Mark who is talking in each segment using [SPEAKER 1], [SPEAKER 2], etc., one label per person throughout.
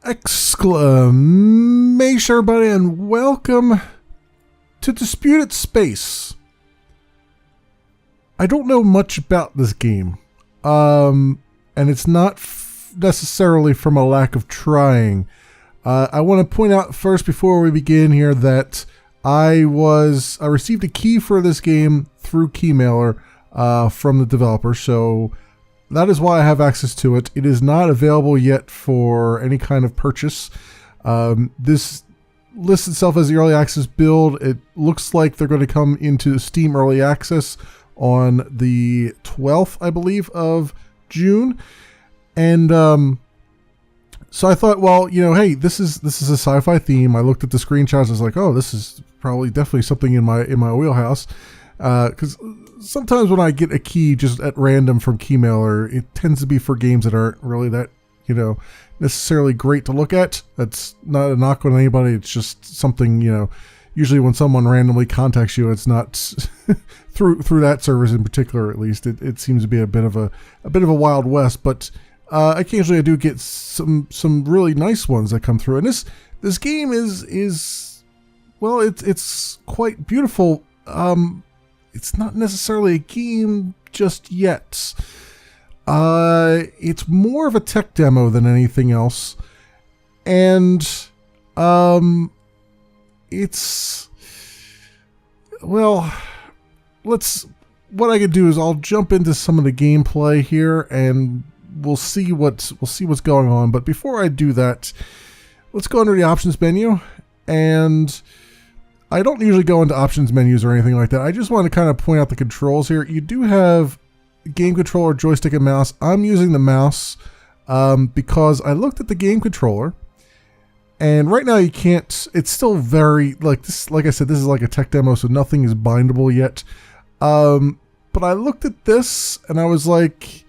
[SPEAKER 1] Exclamation, everybody, and welcome to Disputed Space. I don't know much about this game, and it's not necessarily from a lack of trying. I want to point out first, before we begin here, that I received a key for this game through Keymailer from the developer, so that is why I have access to it. It is not available yet for any kind of purchase. This lists itself as the early access build. It looks like they're going to come into Steam early access on the 12th, I believe, of June. And so I thought, well, hey, this is a sci-fi theme. I looked at the screenshots. I was like, oh, this is probably definitely something in my wheelhouse. Because sometimes when I get a key just at random from Keymailer, it tends to be for games that aren't really that, necessarily great to look at. That's not a knock on anybody. It's just something, usually when someone randomly contacts you, it's not through that service in particular. At least it seems to be a bit of a wild west. But occasionally I do get some really nice ones that come through. And this game is well, it's quite beautiful. It's not necessarily a game just yet. It's more of a tech demo than anything else. And it's, well, what I could do is I'll jump into some of the gameplay here and we'll see what's going on. But before I do that, let's go under the options menu. And I don't usually go into options menus or anything like that. I just want to kind of point out the controls here. You do have game controller, joystick, and mouse. I'm using the mouse because I looked at the game controller, and right now you can't. It's still very like this. Like I said, this is like a tech demo, so nothing is bindable yet. But I looked at this and I was like,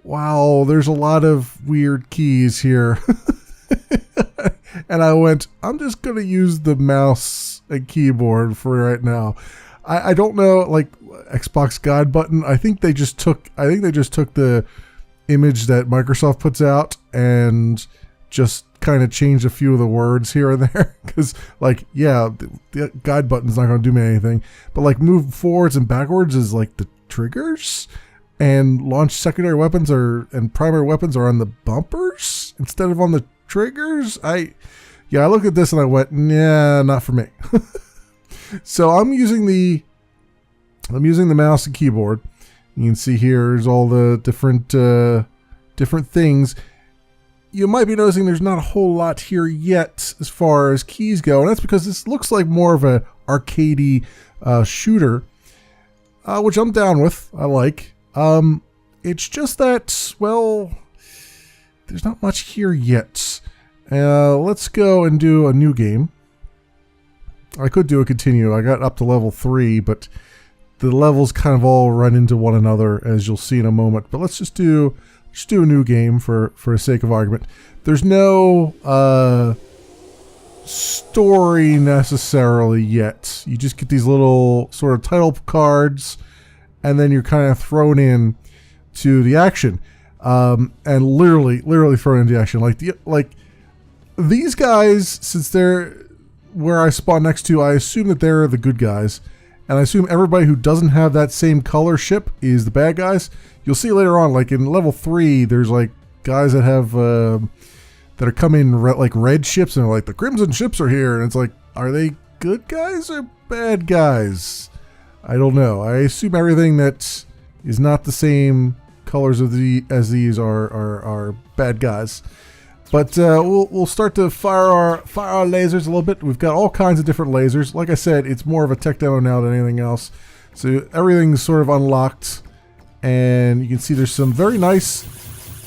[SPEAKER 1] wow, there's a lot of weird keys here. And I went, I'm just going to use the mouse and keyboard for right now. I don't know, like Xbox guide button. I think they just took the image that Microsoft puts out and just kind of changed a few of the words here and there. Because, like, yeah, the guide button's not going to do me anything. But, like, move forwards and backwards is, like, the triggers. And launch secondary weapons and primary weapons are on the bumpers instead of on the triggers. I looked at this and I went, nah, not for me. So I'm using the mouse and keyboard. You can see here's all the different things. You might be noticing there's not a whole lot here yet as far as keys go, and that's because this looks like more of a arcadey shooter, which I'm down with. I like. It's just that, well, there's not much here yet. Let's go and do a new game. I could do a continue. I got up to level 3, but the levels kind of all run into one another, as you'll see in a moment. But let's just do a new game for the sake of argument. There's no story necessarily yet. You just get these little sort of title cards, and then you're kind of thrown in to the action, and literally thrown into action. Like these guys, since they're where I spawn next to, I assume that they're the good guys, and I assume everybody who doesn't have that same color ship is the bad guys. You'll see later on, like in level 3, there's like guys that have that are coming like red ships, and they're like, the crimson ships are here, and it's like, are they good guys or bad guys? I don't know. I assume everything that is not the same colors as these are bad guys. But we'll start to fire our lasers a little bit. We've got all kinds of different lasers. Like I said, it's more of a tech demo now than anything else. So everything's sort of unlocked, and you can see there's some very nice,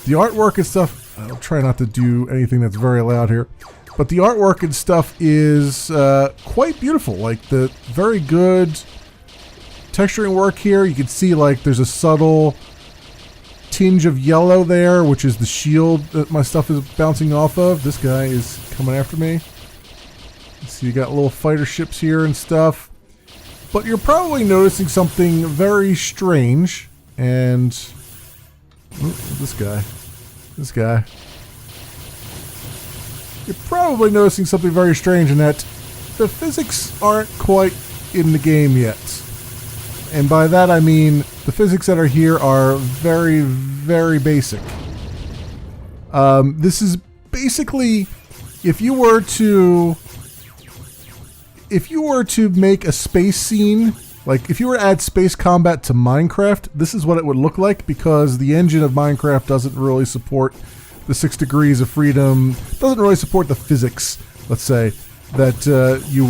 [SPEAKER 1] the artwork and stuff. I'll try not to do anything that's very loud here, but the artwork and stuff is quite beautiful. Like the very good texturing work here. You can see like there's a subtle tinge of yellow there, which is the shield that my stuff is bouncing off of. This guy is coming after me. So you got little fighter ships here and stuff. But you're probably noticing something very strange. And... this guy. you're probably noticing something very strange in that the physics aren't quite in the game yet. And by that I mean the physics that are here are very, very basic. This is basically, if you were to make a space scene, like if you were to add space combat to Minecraft, this is what it would look like, because the engine of Minecraft doesn't really support the 6 degrees of freedom, doesn't really support the physics, let's say, that you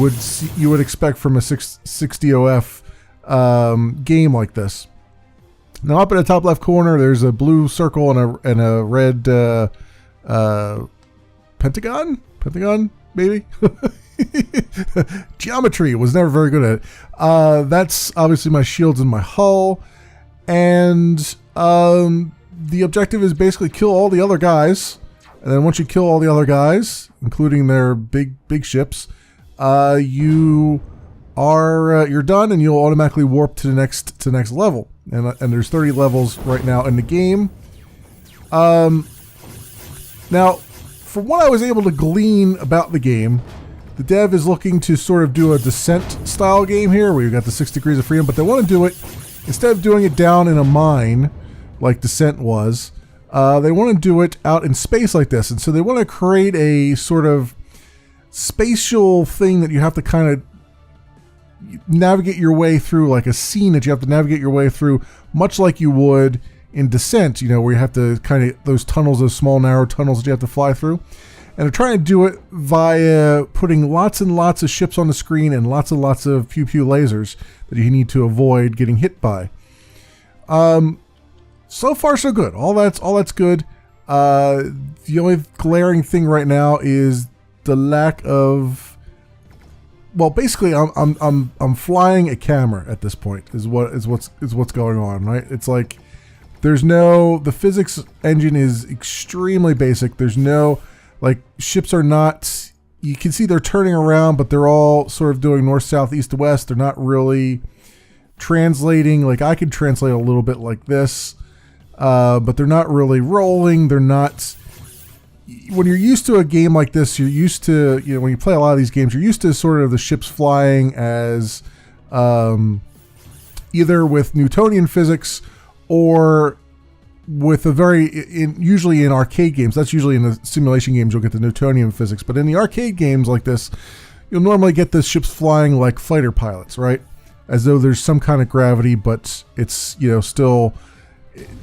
[SPEAKER 1] would expect from a 6DOF game like this. Now up in the top left corner, there's a blue circle and a red pentagon, maybe. Geometry was never very good at it. That's obviously my shields and my hull, and the objective is basically kill all the other guys. And then once you kill all the other guys, including their big ships, you're done, and you'll automatically warp to the next level. And there's 30 levels right now in the game. Now, from what I was able to glean about the game, the dev is looking to sort of do a Descent style game here, where you've got the 6 degrees of freedom, but they want to do it, instead of doing it down in a mine like Descent was, they want to do it out in space like this. And so they want to create a sort of spatial thing that you have to kind of navigate your way through, like a scene that you have to navigate your way through, much like you would in Descent, where you have to kind of, those tunnels, those small narrow tunnels that you have to fly through. And they're trying to do it via putting lots and lots of ships on the screen and lots of pew pew lasers that you need to avoid getting hit by. So far so good. All that's good. The only glaring thing right now is the lack of, well, basically I'm flying a camera at this point is what's going on, right? It's like the physics engine is extremely basic. There's no, like, ships are not, you can see they're turning around, but they're all sort of doing north, south, east to west. They're not really translating. Like, I could translate a little bit like this, but they're not really rolling. They're not, when you're used to a game like this, you're used to, when you play a lot of these games, you're used to sort of the ships flying as either with Newtonian physics or with usually in arcade games. That's usually in the simulation games you'll get the Newtonian physics, but in the arcade games like this, you'll normally get the ships flying like fighter pilots, right? As though there's some kind of gravity, but it's, still,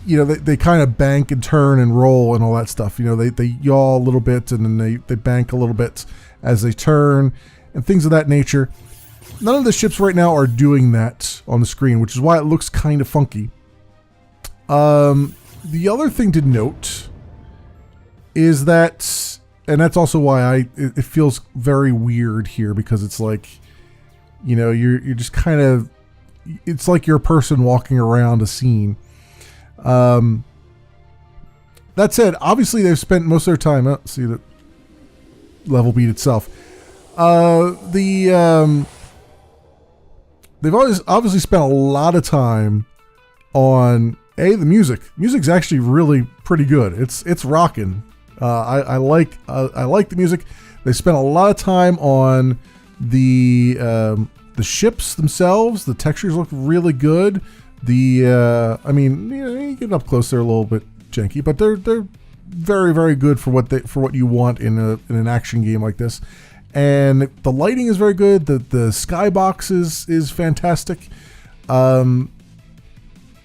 [SPEAKER 1] they kind of bank and turn and roll and all that stuff. They yaw a little bit, and then they bank a little bit as they turn and things of that nature. None of the ships right now are doing that on the screen, which is why it looks kind of funky. The other thing to note is that, and that's also why it feels very weird here, because it's like, you're just kind of, it's like you're a person walking around a scene. That said, obviously they've spent most of their time, see the level beat itself. They've always obviously spent a lot of time on the music. Music's actually really pretty good. It's rocking. I like the music. They spent a lot of time on the ships themselves. The textures look really good. You get up close, they're a little bit janky, but they're very, very good for what you want in an action game like this. And the lighting is very good. The skybox is fantastic.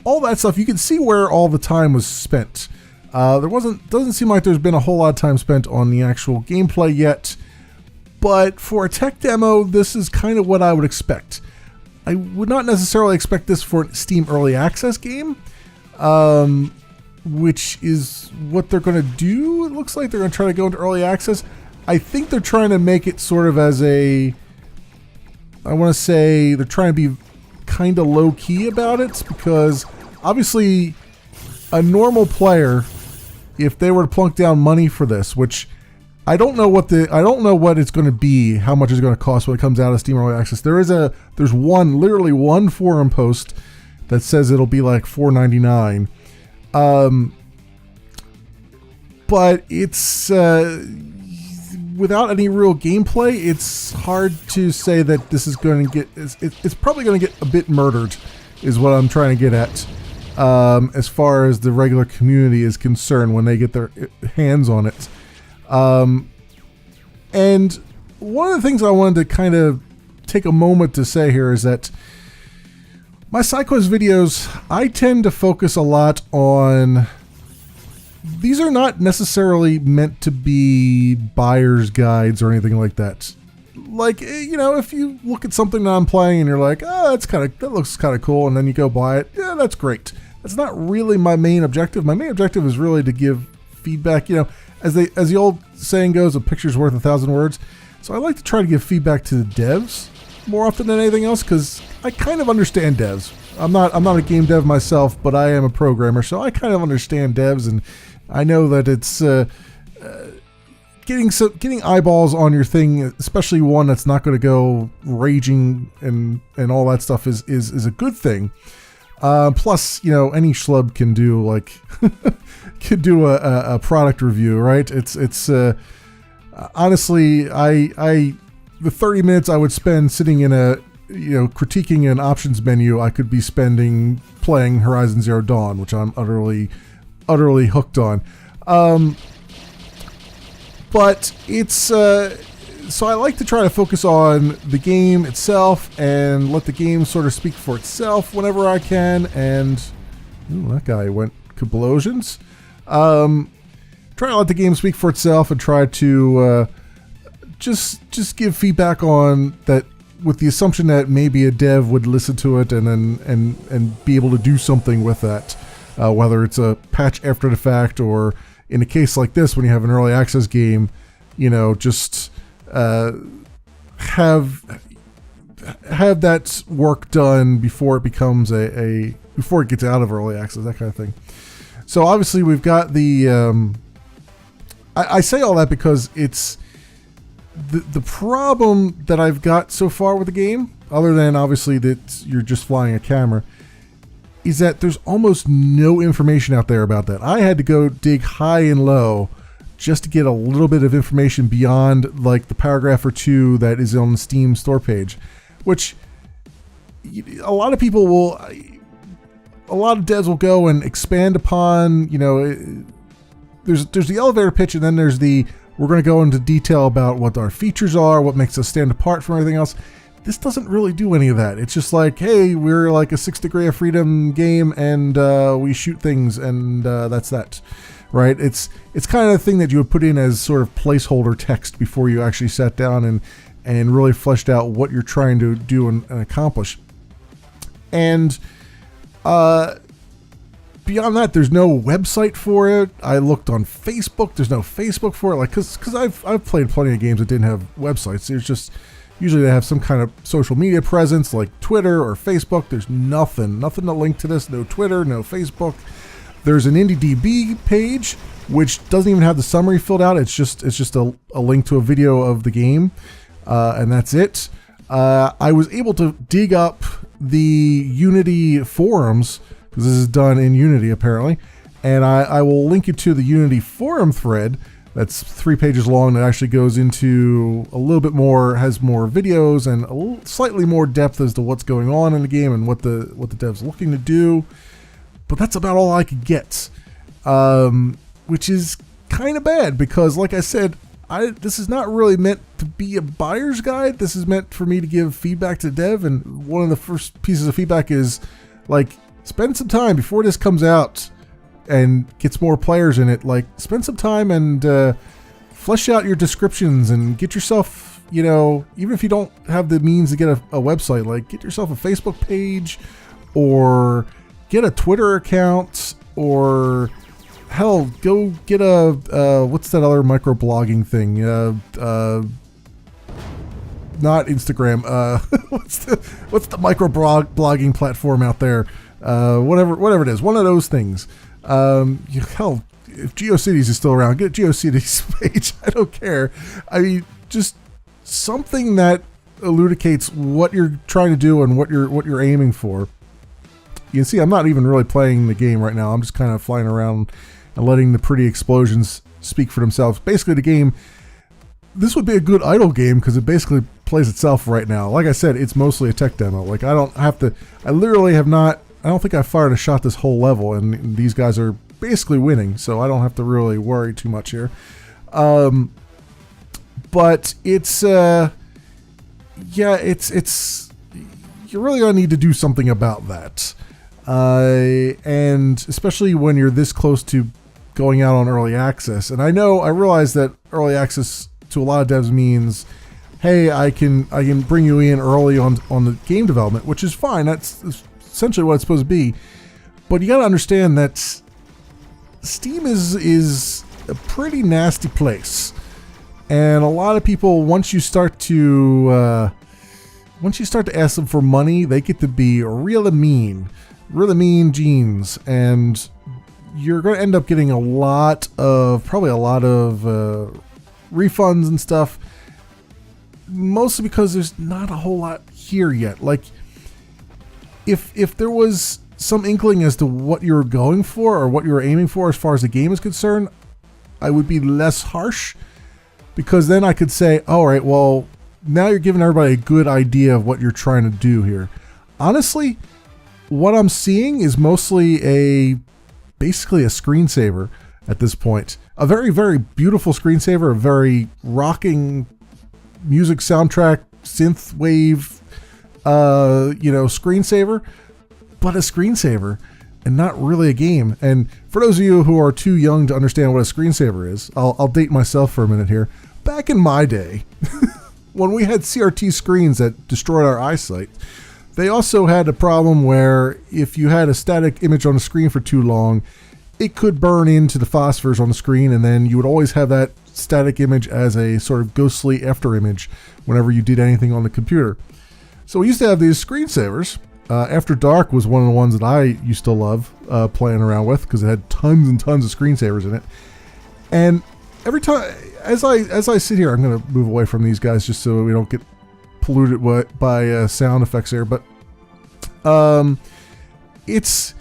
[SPEAKER 1] All that stuff, you can see where all the time was spent. Doesn't seem like there's been a whole lot of time spent on the actual gameplay yet, but for a tech demo, this is kind of what I would expect. I would not necessarily expect this for a Steam Early Access game, which is what they're going to do. It looks like they're going to try to go into Early Access. I think they're trying to make it sort of as I want to say they're trying to be kind of low-key about it, because obviously a normal player, if they were to plunk down money for this, which I don't know what it's going to be, how much it's going to cost when it comes out of Steam Early Access. There's literally one forum post that says it'll be like $4.99. But it's without any real gameplay, it's hard to say that this is going to get. It's probably going to get a bit murdered, is what I'm trying to get at. As far as the regular community is concerned, when they get their hands on it. And one of the things I wanted to kind of take a moment to say here is that my SciQuest videos, I tend to focus a lot on... These are not necessarily meant to be buyer's guides or anything like that. Like, you know, if you look at something that I'm playing and you're like, oh, that looks kind of cool, and then you go buy it, yeah, that's great. That's not really my main objective. My main objective is really to give feedback, you know, as the old saying goes, a picture's worth 1,000 words. So I like to try to give feedback to the devs more often than anything else, because I kind of understand devs. I'm not a game dev myself, but I am a programmer, so I kind of understand devs, and I know that it's getting eyeballs on your thing, especially one that's not going to go raging and all that stuff is a good thing. Plus, you know, any schlub can do a product review, right? It's honestly, the 30 minutes I would spend sitting in critiquing an options menu, I could be spending playing Horizon Zero Dawn, which I'm utterly hooked on. But it's so I like to try to focus on the game itself and let the game sort of speak for itself whenever I can. And that guy went kablosions. Try to let the game speak for itself and try to just give feedback on that, with the assumption that maybe a dev would listen to it and be able to do something with that, whether it's a patch after the fact, or in a case like this when you have an early access game, you know, just have that work done before it becomes before it gets out of early access, that kind of thing. So obviously we've got the I say all that because it's the problem that I've got so far with the game, other than obviously that you're just flying a camera, is that there's almost no information out there about that. I had to go dig high and low just to get a little bit of information beyond like the paragraph or two that is on the Steam store page, which a lot of devs will go and expand upon. You know, there's the elevator pitch, and then there's we're going to go into detail about what our features are, what makes us stand apart from everything else. This doesn't really do any of that. It's just like, hey, we're like a 6 Degree of Freedom game, and we shoot things, and that's that, right? It's kind of the thing that you would put in as sort of placeholder text before you actually sat down and really fleshed out what you're trying to do and accomplish. And beyond that, there's no website for it. I looked on Facebook. There's no Facebook for it, like because I've played plenty of games that didn't have websites. There's just usually they have some kind of social media presence like Twitter or Facebook. There's nothing to link to this. No Twitter, no Facebook. There's an IndieDB page which doesn't even have the summary filled out. It's just a link to a video of the game, and that's it. I was able to dig up the Unity forums, because this is done in Unity apparently, and I will link you to the Unity forum thread that's 3 pages long, that actually goes into a little bit more, has more videos and slightly more depth as to what's going on in the game and what the dev's looking to do. But that's about all I could get, which is kind of bad, because like I said, this is not really meant to be a buyer's guide. This is meant for me to give feedback to dev, and one of the first pieces of feedback is like, spend some time before this comes out and gets more players in it. Like, spend some time and flesh out your descriptions and get yourself, you know, even if you don't have the means to get a website, like get yourself a Facebook page or get a Twitter account, or hell, go get a what's that other microblogging thing? Not Instagram. What's the microblogging platform out there? Whatever it is, one of those things. Hell, if GeoCities is still around, get GeoCities page. I don't care. I mean, just something that elucidates what you're trying to do and what you're aiming for. You can see I'm not even really playing the game right now. I'm just kind of flying around and letting the pretty explosions speak for themselves. Basically, the game, this would be a good idle game because it basically plays itself right now. Like I said, it's mostly a tech demo. Like I literally have not, I don't think I fired a shot this whole level, and these guys are basically winning, so I don't have to really worry too much here. But it's you're really gonna need to do something about that, and especially when you're this close to going out on early access. And I realize that early access to a lot of devs means, hey, I can bring you in early on the game development, which is fine. That's essentially what it's supposed to be. But you got to understand that Steam is a pretty nasty place, and a lot of people, once you start to ask them for money, they get to be really mean jeans, and you're going to end up getting probably a lot of refunds and stuff, mostly because there's not a whole lot here yet. Like, if there was some inkling as to what you were going for or what you were aiming for as far as the game is concerned, I would be less harsh, because then I could say, all right, well, now you're giving everybody a good idea of what you're trying to do here. Honestly, what I'm seeing is mostly basically a screensaver at this point. A very, very beautiful screensaver, a very rocking music soundtrack, synth wave, screensaver, but a screensaver and not really a game. And for those of you who are too young to understand what a screensaver is, I'll date myself for a minute here. Back in my day, when we had CRT screens that destroyed our eyesight, they also had a problem where if you had a static image on the screen for too long, it could burn into the phosphors on the screen, and then you would always have that static image as a sort of ghostly after image whenever you did anything on the computer. So we used to have these screensavers. After Dark was one of the ones that I used to love playing around with, because it had tons and tons of screensavers in it. And every time, as I sit here, I'm going to move away from these guys just so we don't get polluted by sound effects here. But it's,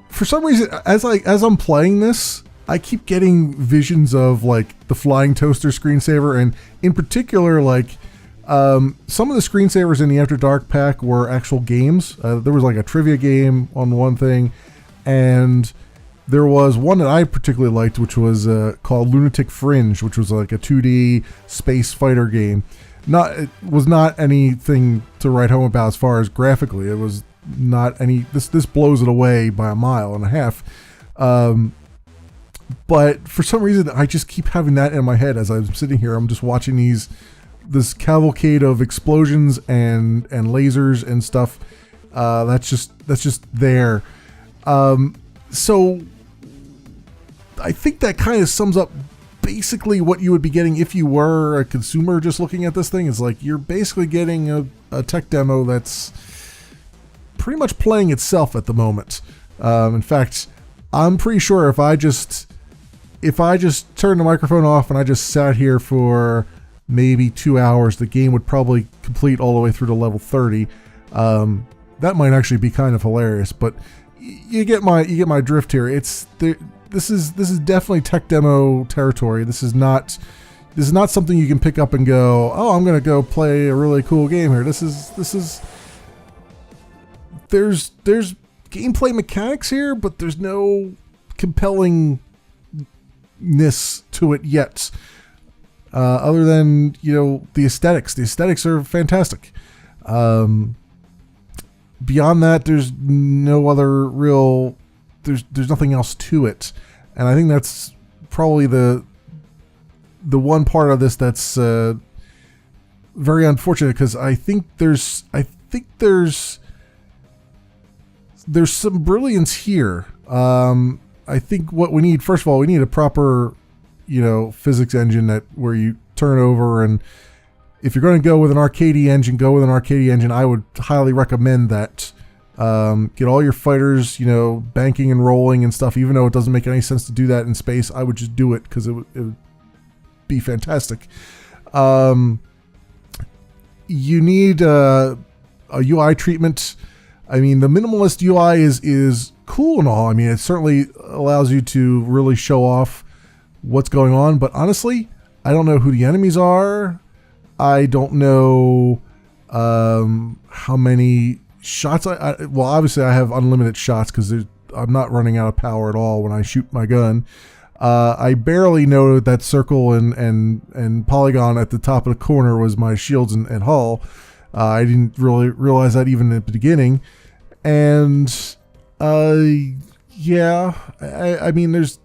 [SPEAKER 1] for some reason, as I'm playing this, I keep getting visions of like the flying toaster screensaver, and in particular, like some of the screensavers in the After Dark pack were actual games. There was like a trivia game on one thing, and there was one that I particularly liked, which was called Lunatic Fringe, which was like a 2D space fighter game. It was not anything to write home about as far as graphically. It was not any. This blows it away by a mile and a half. But for some reason, I just keep having that in my head as I'm sitting here. I'm just watching this cavalcade of explosions and lasers and stuff. That's just there. So I think that kind of sums up basically what you would be getting if you were a consumer just looking at this thing. Is like you're basically getting a tech demo that's pretty much playing itself at the moment. In fact, I'm pretty sure if I just turned the microphone off and I just sat here for maybe 2 hours, the game would probably complete all the way through to level 30. That might actually be kind of hilarious, but you get my drift here. This is definitely tech demo territory. This is not something you can pick up and go, oh, I'm gonna go play a really cool game here. There's gameplay mechanics here, but there's no compellingness to it yet. Other than, the aesthetics. The aesthetics are fantastic. Beyond that, there's no other real. There's nothing else to it, and I think that's probably the one part of this that's very unfortunate, because I think there's some brilliance here. I think what we need, first of all, we need a proper physics engine where you turn over, and if you're going to go with an arcade engine, go with an arcade engine. I would highly recommend that. Get all your fighters, banking and rolling and stuff, even though it doesn't make any sense to do that in space. I would just do it because it would be fantastic. You need a UI treatment. I mean, the minimalist UI is cool and all. I mean, it certainly allows you to really show off what's going on, but honestly, I don't know who the enemies are. I don't know how many shots well, obviously I have unlimited shots because I'm not running out of power at all when I shoot my gun. I barely know that circle and polygon at the top of the corner was my shields and hull. I didn't really realize that even at the beginning. And yeah, I mean, there's,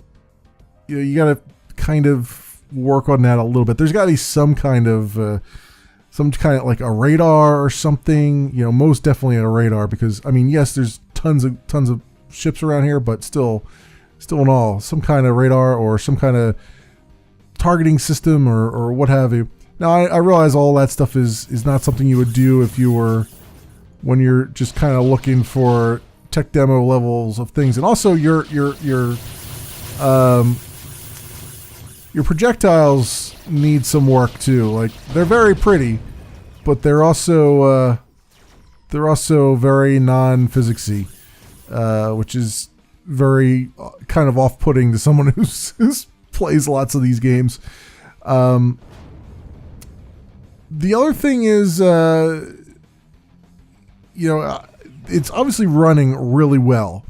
[SPEAKER 1] you got to kind of work on that a little bit. There's got to be some kind of like a radar or something, most definitely a radar, because I mean, yes, there's tons of ships around here, but still in all, some kind of radar or some kind of targeting system or what have you. Now I realize all that stuff is not something you would do when you're just kind of looking for tech demo levels of things. And also your projectiles need some work too. Like, they're very pretty, but they're also very non-physicsy, which is very kind of off-putting to someone who's plays lots of these games. The other thing is, it's obviously running really well.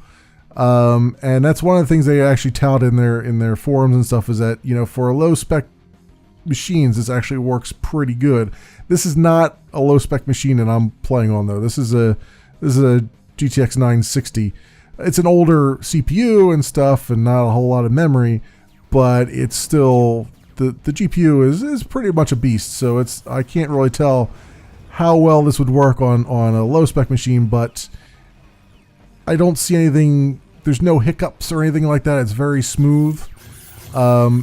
[SPEAKER 1] And that's one of the things they actually tout in their forums and stuff, is that, for low spec machines, this actually works pretty good. This is not a low spec machine that I'm playing on, though. This is a GTX 960. It's an older CPU and stuff, and not a whole lot of memory, but it's still, the GPU is pretty much a beast. So I can't really tell how well this would work on a low spec machine, but I don't see anything. There's no hiccups or anything like that. It's very smooth.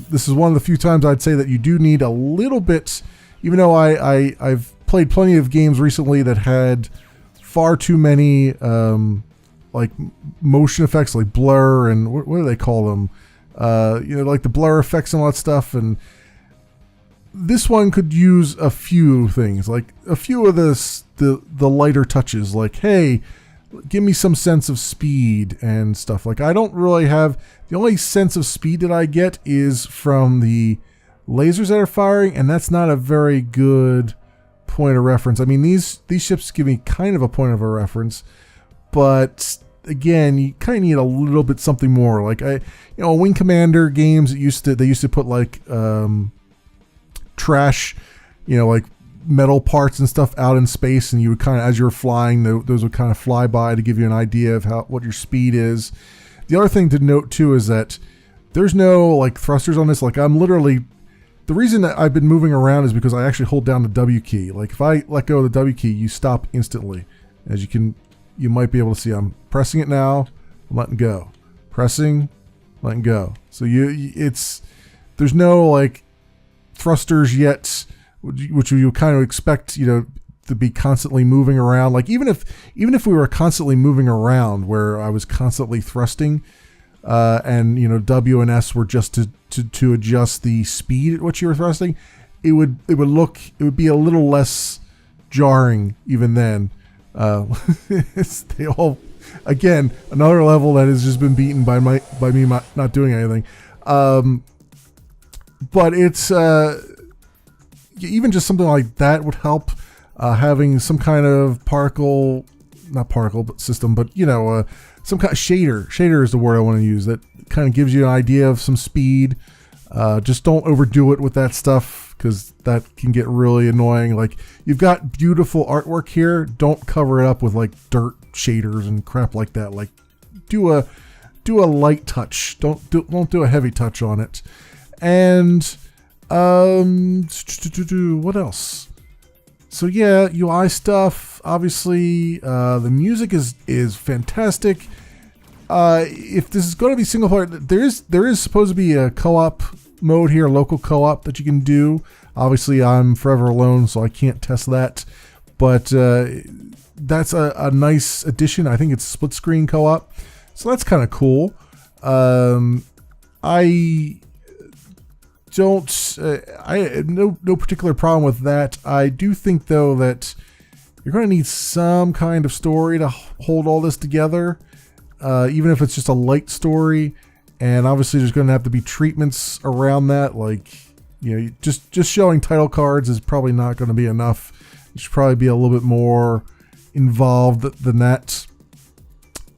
[SPEAKER 1] This is one of the few times I'd say that you do need a little bit, even though I've played plenty of games recently that had far too many like motion effects, like blur and what do they call them? Like the blur effects and all that stuff. And this one could use a few things, like a few of the lighter touches, like, hey, give me some sense of speed and stuff. Like, I don't really have, the only sense of speed that I get is from the lasers that are firing, and that's not a very good point of reference. I mean, these ships give me kind of a point of a reference, but again, you kind of need a little bit something more. Like, Wing Commander games, they used to put like trash, like metal parts and stuff out in space, and you would kind of, as you're flying, those would kind of fly by to give you an idea of what your speed is. The other thing to note too is that there's no like thrusters on this. Like, I'm literally, the reason that I've been moving around is because I actually hold down the W key. Like, if I let go of the W key, you stop instantly. As you might be able to see, I'm pressing it now, I'm letting go, pressing, letting go. So there's no like thrusters yet, which you kind of expect, to be constantly moving around. Like, even if we were constantly moving around, where I was constantly thrusting, and W and S were just to adjust the speed at which you were thrusting, it would be a little less jarring even then. They all, again, another level that has just been beaten by me not doing anything. But it's even just something like that would help, having some kind of system, but some kind of shader is the word I want to use, that kind of gives you an idea of some speed. Just don't overdo it with that stuff, because that can get really annoying. Like, you've got beautiful artwork here, don't cover it up with like dirt shaders and crap like that. Like, do a light touch, don't do a heavy touch on it. And what else? So yeah, UI stuff, obviously. The music is fantastic. If this is going to be single player, there is supposed to be a co-op mode here, local co-op that you can do. Obviously, I'm forever alone, so I can't test that. But that's a nice addition. I think it's split screen co-op, so that's kind of cool. I had no particular problem with that. I do think, though, that you're going to need some kind of story to hold all this together, even if it's just a light story. And obviously there's going to have to be treatments around that, like just showing title cards is probably not going to be enough. You should probably be a little bit more involved than that.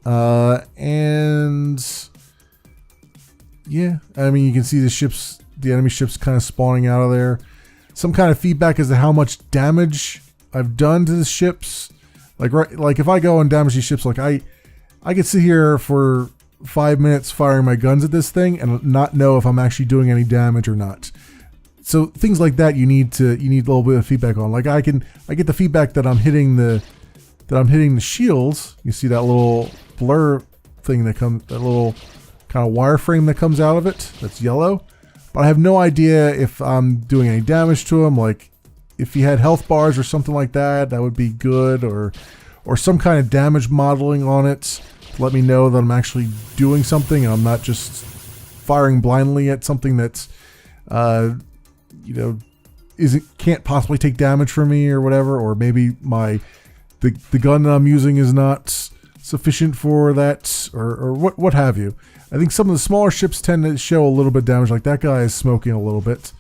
[SPEAKER 1] And yeah, I mean, you can see the enemy ships kind of spawning out of there. Some kind of feedback as to how much damage I've done to the ships. Like if I go and damage these ships, like I could sit here for 5 minutes firing my guns at this thing and not know if I'm actually doing any damage or not. So things like that you need a little bit of feedback on. Like I get the feedback that I'm hitting the shields. You see that little blur thing that little kind of wireframe that comes out of it. That's yellow. But I have no idea if I'm doing any damage to them. Like if he had health bars or something like that, that would be good, or some kind of damage modeling on it to let me know that I'm actually doing something and I'm not just firing blindly at something that's can't possibly take damage from me or whatever, or maybe the gun that I'm using is not sufficient for that, or what have you. I think some of the smaller ships tend to show a little bit of damage, like that guy is smoking a little bit,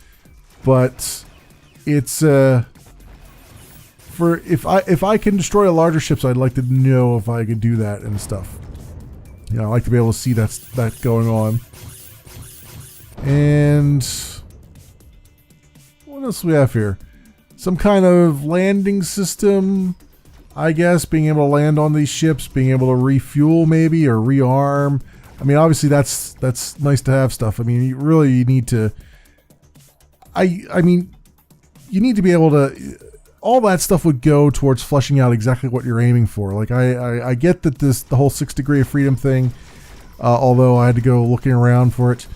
[SPEAKER 1] but it's if I can destroy a larger ships, I'd like to know if I could do that and stuff. I like to be able to see that going on. And what else do we have here? Some kind of landing system, I guess, being able to land on these ships, being able to refuel maybe, or rearm. I mean, obviously that's nice to have stuff. I mean, you need to. I mean, you need to be able to. All that stuff would go towards fleshing out exactly what you're aiming for. Like I get that the whole 6 degree of freedom thing, although I had to go looking around for it,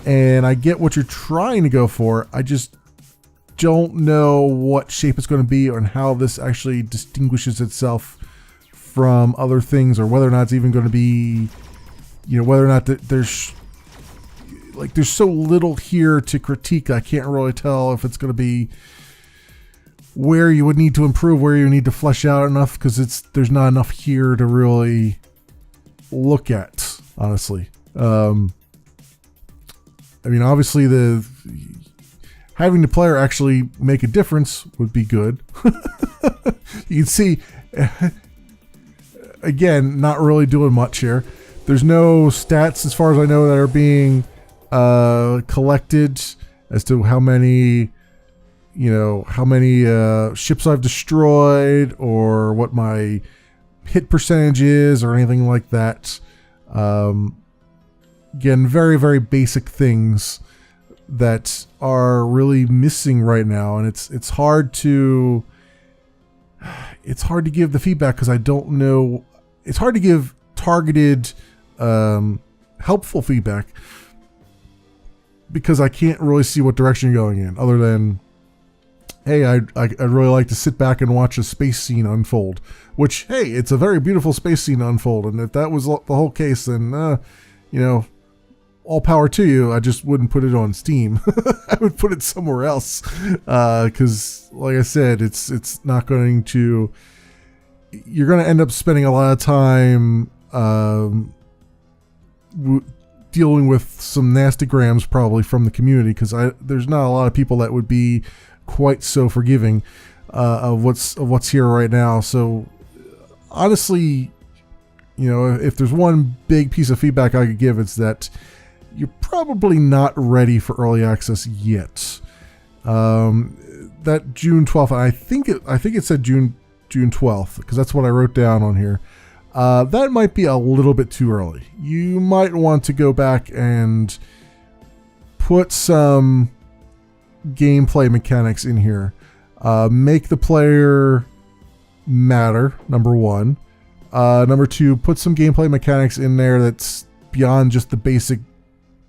[SPEAKER 1] and I get what you're trying to go for. I just don't know what shape it's going to be and how this actually distinguishes itself from other things, or whether or not it's even going to be, whether or not there's so little here to critique. I can't really tell if it's going to be where you would need to improve, where you need to flesh out enough, because there's not enough here to really look at, honestly. I mean, obviously having the player actually make a difference would be good. You can see, again, not really doing much here. There's no stats, as far as I know, that are being collected as to how many ships I've destroyed, or what my hit percentage is, or anything like that. Again, very, very basic things that are really missing right now, and it's hard to give the feedback because I don't know. It's hard to give targeted, helpful feedback because I can't really see what direction you're going in, other than, hey, I'd really like to sit back and watch a space scene unfold. Which, hey, it's a very beautiful space scene unfold, and if that was the whole case, then all power to you. I just wouldn't put it on Steam. I would put it somewhere else, because, like I said, it's not going to. You're going to end up spending a lot of time dealing with some nastygrams probably from the community, because there's not a lot of people that would be quite so forgiving of what's here right now. So honestly, if there's one big piece of feedback I could give, it's that you're probably not ready for early access yet. That June 12th, I think it said June 12th, because that's what I wrote down on here. That might be a little bit too early. You might want to go back and put some gameplay mechanics in here. Make the player matter, number one. Number two, put some gameplay mechanics in there that's beyond just the basic,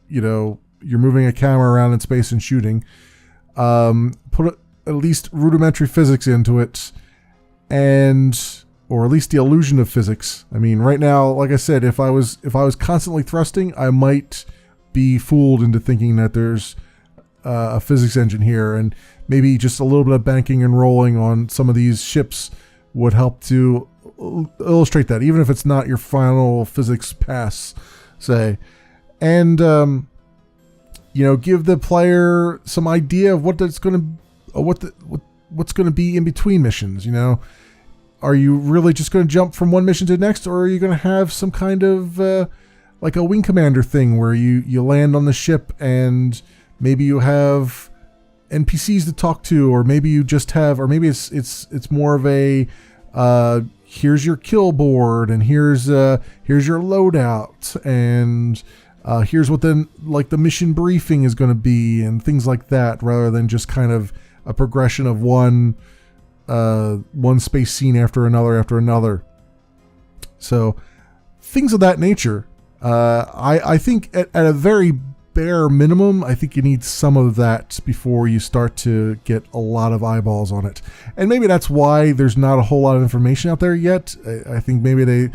[SPEAKER 1] you're moving a camera around in space and shooting. Put at least rudimentary physics into it, or at least the illusion of physics. I mean, right now, like I said, if I was constantly thrusting, I might be fooled into thinking that there's a physics engine here, and maybe just a little bit of banking and rolling on some of these ships would help to illustrate that, even if it's not your final physics pass, say. And give the player some idea of what that's going to, what's going to be in between missions. Are you really just going to jump from one mission to the next, or are you going to have some kind of like a wing commander thing where you land on the ship and maybe you have NPCs to talk to, or maybe you just have, or maybe it's more of a here's your kill board, and here's your loadout, and here's what then like the mission briefing is going to be, and things like that, rather than just kind of a progression of one space scene after another. So things of that nature. I think at a very bare minimum, I think you need some of that before you start to get a lot of eyeballs on it. And maybe that's why there's not a whole lot of information out there yet. I think maybe they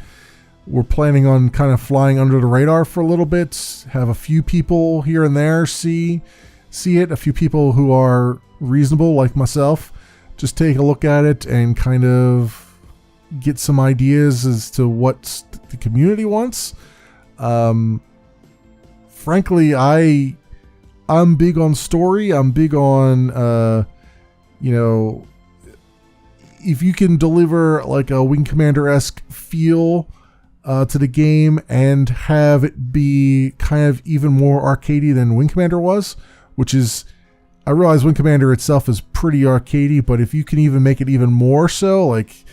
[SPEAKER 1] were planning on kind of flying under the radar for a little bit, have a few people here and there see it, a few people who are reasonable like myself, just take a look at it and kind of get some ideas as to what the community wants. Frankly, I'm big on story. I'm big on, if you can deliver like a Wing Commander-esque feel to the game and have it be kind of even more arcadey than Wing Commander was, which is, I realize Wing Commander itself is pretty arcadey, but if you can even make it even more so, like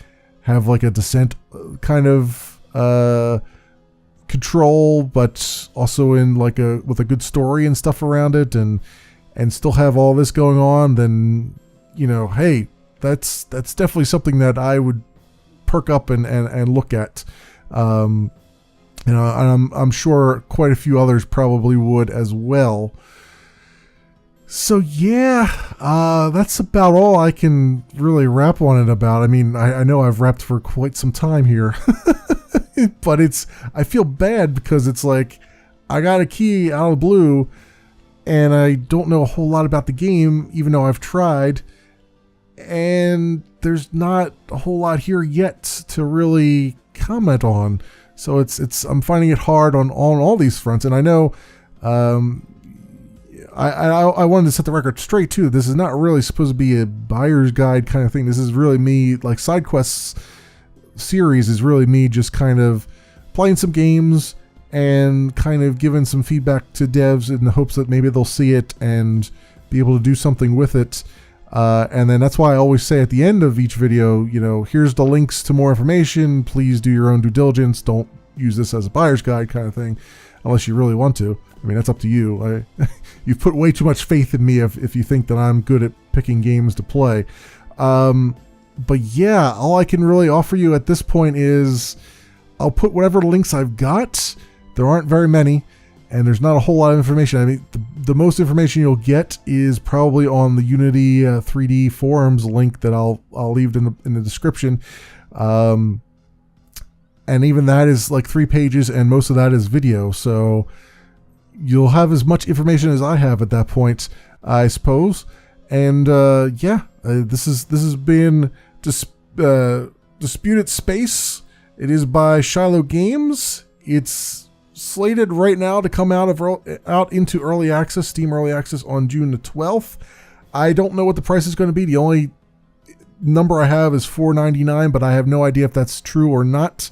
[SPEAKER 1] have like a Descent kind of control, but also in like with a good story and stuff around it, and still have all this going on, then hey, that's definitely something that I would perk up and look at. And I'm sure quite a few others probably would as well. So yeah, that's about all I can really rap on it about. I mean, I know I've rapped for quite some time here. But I feel bad because it's like I got a key out of the blue and I don't know a whole lot about the game, even though I've tried, and there's not a whole lot here yet to really comment on. So I'm finding it hard on all these fronts. And I know I wanted to set the record straight too. This is not really supposed to be a buyer's guide kind of thing. This is really me, like side quests series is really me just kind of playing some games and kind of giving some feedback to devs in the hopes that maybe they'll see it and be able to do something with it. And then that's why I always say at the end of each video, here's the links to more information. Please do your own due diligence. Don't use this as a buyer's guide kind of thing, unless you really want to. I mean, that's up to you. You've put way too much faith in me if you think that I'm good at picking games to play. But yeah, all I can really offer you at this point is I'll put whatever links I've got. There aren't very many, and there's not a whole lot of information. I mean, the most information you'll get is probably on the Unity 3D forums link that I'll leave in the description. And even that is like 3 pages, and most of that is video. So you'll have as much information as I have at that point, I suppose. And this has been Disputed Space. It is by Shiloh Games. It's slated right now to come out into early access, Steam early access, on June the 12th. I don't know what the price is going to be. The only number I have is $4.99, but I have no idea if that's true or not.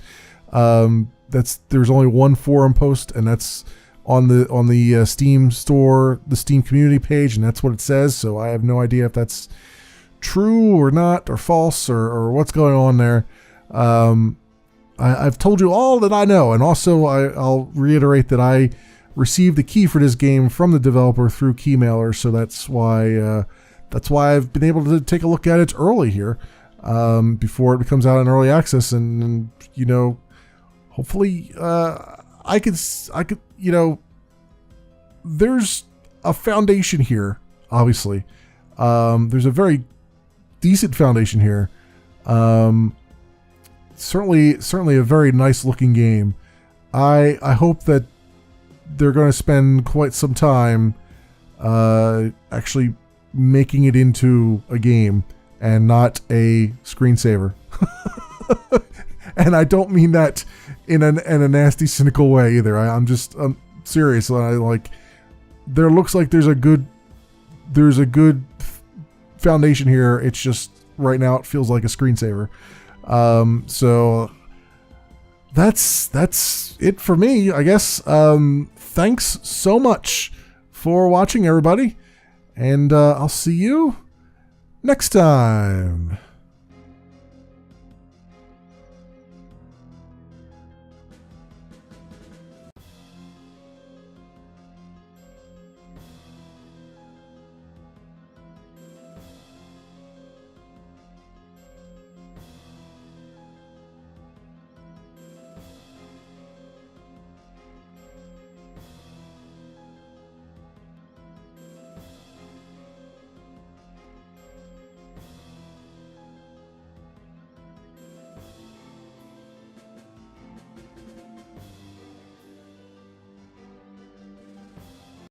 [SPEAKER 1] There's only one forum post, and that's on the Steam store, the Steam community page, and that's what it says. So I have no idea if that's true or not, or false, or what's going on there. I've told you all that I know, and also I'll reiterate that I received the key for this game from the developer through Keymailer, so that's why I've been able to take a look at it early here, before it comes out in early access, and hopefully I could there's a foundation here. Obviously, there's a very decent foundation here. Certainly a very nice looking game. I hope that they're going to spend quite some time actually making it into a game and not a screensaver. And I don't mean that in a nasty, cynical way either. I'm serious. there looks like there's a good foundation here. It's just right now it feels like a screensaver. So that's it for me, I guess. Thanks so much for watching, everybody, and I'll see you next time.